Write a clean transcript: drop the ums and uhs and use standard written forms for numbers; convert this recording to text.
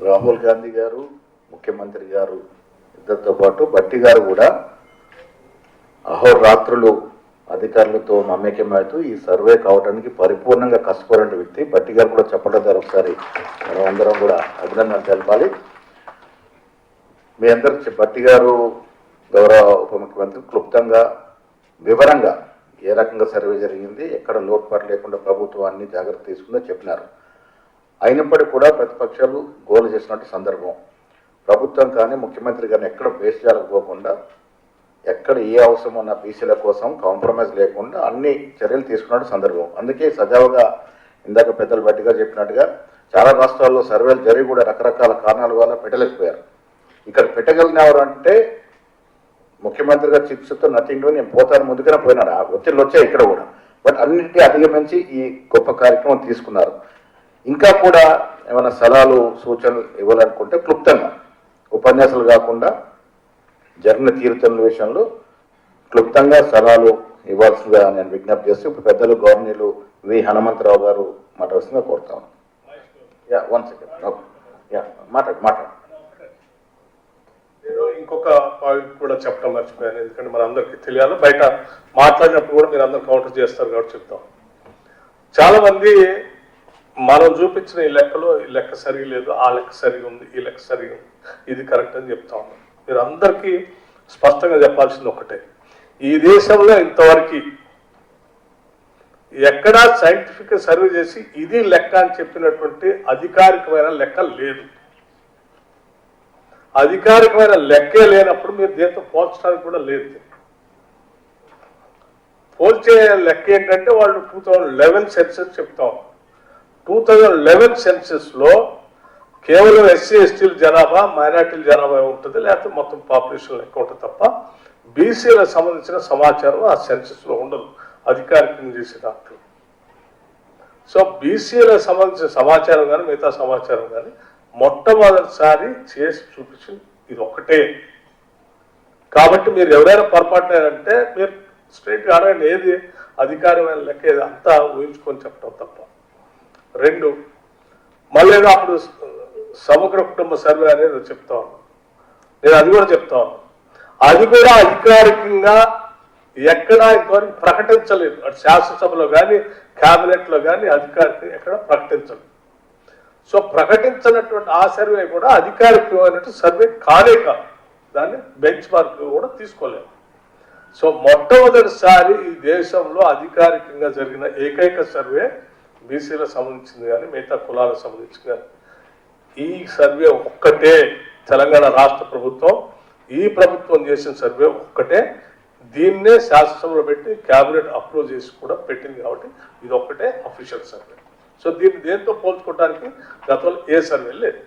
రాహుల్ గాంధీ గారు, ముఖ్యమంత్రి గారు ఇద్దరితో పాటు బట్టి గారు కూడా అహోరాత్రులు అధికారులతో మమేకమవుతూ ఈ సర్వే కావడానికి పరిపూర్ణంగా కష్టపడిన వ్యక్తి. బట్టి గారు కూడా చెప్పడం ద్వారా ఒకసారి మనం అందరం కూడా అభినందనలు తెలపాలి. మీ అందరికి బట్టి గారు గౌరవ ఉప ముఖ్యమంత్రి క్లుప్తంగా వివరంగా ఏ రకంగా సర్వే జరిగింది, ఎక్కడ లోటుపాటు లేకుండా ప్రభుత్వం అన్ని జాగ్రత్త తీసుకుందో చెప్పినారు. అయినప్పటికీ కూడా ప్రతిపక్షాలు గోలు చేసినట్టు సందర్భం. ప్రభుత్వం కానీ ముఖ్యమంత్రి కానీ ఎక్కడ బేస్ చేయకపోకుండా ఎక్కడ ఏ అవసరం ఉన్న బీసీల కోసం కాంప్రమైజ్ లేకుండా అన్ని చర్యలు తీసుకున్నట్టు సందర్భం. అందుకే సజావుగా ఇందాక పెద్దలు బట్టిగా చెప్పినట్టుగా చాలా రాష్ట్రాల్లో సర్వేలు జరిగి కూడా రకరకాల కారణాల వల్ల పెట్టలేకపోయారు. ఇక్కడ పెట్టగలిగినవారు అంటే ముఖ్యమంత్రిగా చిప్స్తో నథింగ్ డూ, నేను పోతాను ముందుగానే పోయినాడు. ఆ ఒత్తిళ్ళు వచ్చాయి ఇక్కడ కూడా. బట్ అన్నింటినీ అధిగమించి ఈ గొప్ప కార్యక్రమం తీసుకున్నారు. ఇంకా కూడా ఏమైనా సలహాలు సూచనలు ఇవ్వాలనుకుంటే క్లుప్తంగా ఉపన్యాసాలు కాకుండా జరిగిన తీరుతెన్నుల విషయంలో క్లుప్తంగా సలహాలు ఇవ్వాల్సిందిగా నేను విజ్ఞప్తి చేస్తూ ఇప్పుడు పెద్దలు గవర్నర్లు వి హనుమంతరావు గారు మాట్లాడుతుందిగా కోరుతాను. వన్ సెకండ్ మాట్లాడు. నేను ఇంకొక పాయింట్ కూడా చెప్పడం మర్చిపోయాను, ఎందుకంటే మన అందరికీ తెలియాలి. బయట మాట్లాడినప్పుడు కూడా మీరు అందరు కౌంటర్ చేస్తారు కాబట్టి చెప్తాం. చాలా మంది మనం చూపించిన ఈ లెక్కలో ఈ లెక్క సరిగా లేదు, ఆ లెక్క సరిగా ఉంది, ఈ లెక్క సరిగా ఉంది, ఇది కరెక్ట్ అని చెప్తా ఉన్నాం. మీరు అందరికీ స్పష్టంగా చెప్పాల్సింది ఒకటే, ఈ దేశంలో ఇంతవరకు ఎక్కడా సైంటిఫిక్ సర్వే చేసి ఇది లెక్క అని చెప్పినటువంటి అధికారికమైన లెక్క లేదు. అధికారికమైన లెక్కే లేనప్పుడు మీరు దేంతో పోల్చడానికి కూడా లేదు. పోల్చే లెక్క ఏంటంటే వాళ్ళు 2011 సెన్సెస్ చెప్తాం. 2011 సెన్సెస్లో కేవలం ఎస్సీ ఎస్టీల జనాభా, మైనార్టీల జనాభా ఉంటుంది, లేకపోతే మొత్తం పాపులేషన్ లెక్క ఉంటుంది తప్ప బీసీలకు సంబంధించిన సమాచారం ఆ సెన్సెస్లో ఉండదు అధికారికంగా చేసే దాంట్లో. సో బీసీలకు సంబంధించిన సమాచారం కానీ మిగతా సమాచారం కానీ మొట్టమొదటిసారి చేసి చూపించింది ఇది ఒక్కటే. కాబట్టి మీరు ఎవరైనా పొరపాటునంటే మీరు స్ట్రైట్గా అడగండి, ఏది అధికారమైన లెక్క ఏది, అంతా ఊహించుకొని చెప్పడం తప్ప. రెండు, మళ్ళీ అప్పుడు సమగ్ర కుటుంబ సర్వే అనేది చెప్తా ఉన్నాను, నేను అది కూడా చెప్తా ఉన్నాను. అది కూడా అధికారికంగా ఎక్కడా ఇంతవరకు ప్రకటించలేదు. అటు శాసనసభలో కానీ క్యాబినెట్లో కానీ అధికారికంగా ఎక్కడ ప్రకటించలేదు. సో ప్రకటించినటువంటి ఆ సర్వే కూడా అధికారికమైనటువంటి సర్వే కానే కాదు, దాన్ని బెంచ్ మార్క్ కూడా తీసుకోలేదు. సో మొట్టమొదటిసారి ఈ దేశంలో అధికారికంగా జరిగిన ఏకైక సర్వే బీసీలకు సంబంధించింది కానీ మిగతా కులాలకు సంబంధించింది కానీ ఈ సర్వే ఒక్కటే. తెలంగాణ రాష్ట్ర ప్రభుత్వం ఈ ప్రభుత్వం చేసిన సర్వే ఒక్కటే. దీన్నే శాసనసభలో పెట్టి క్యాబినెట్ అప్రూవ్ చేసి కూడా పెట్టింది. కాబట్టి ఇది ఒక్కటే అఫీషియల్ సర్వే. సో దీన్ని దేంతో పోల్చుకోవడానికి గతంలో ఏ సర్వే లేదు.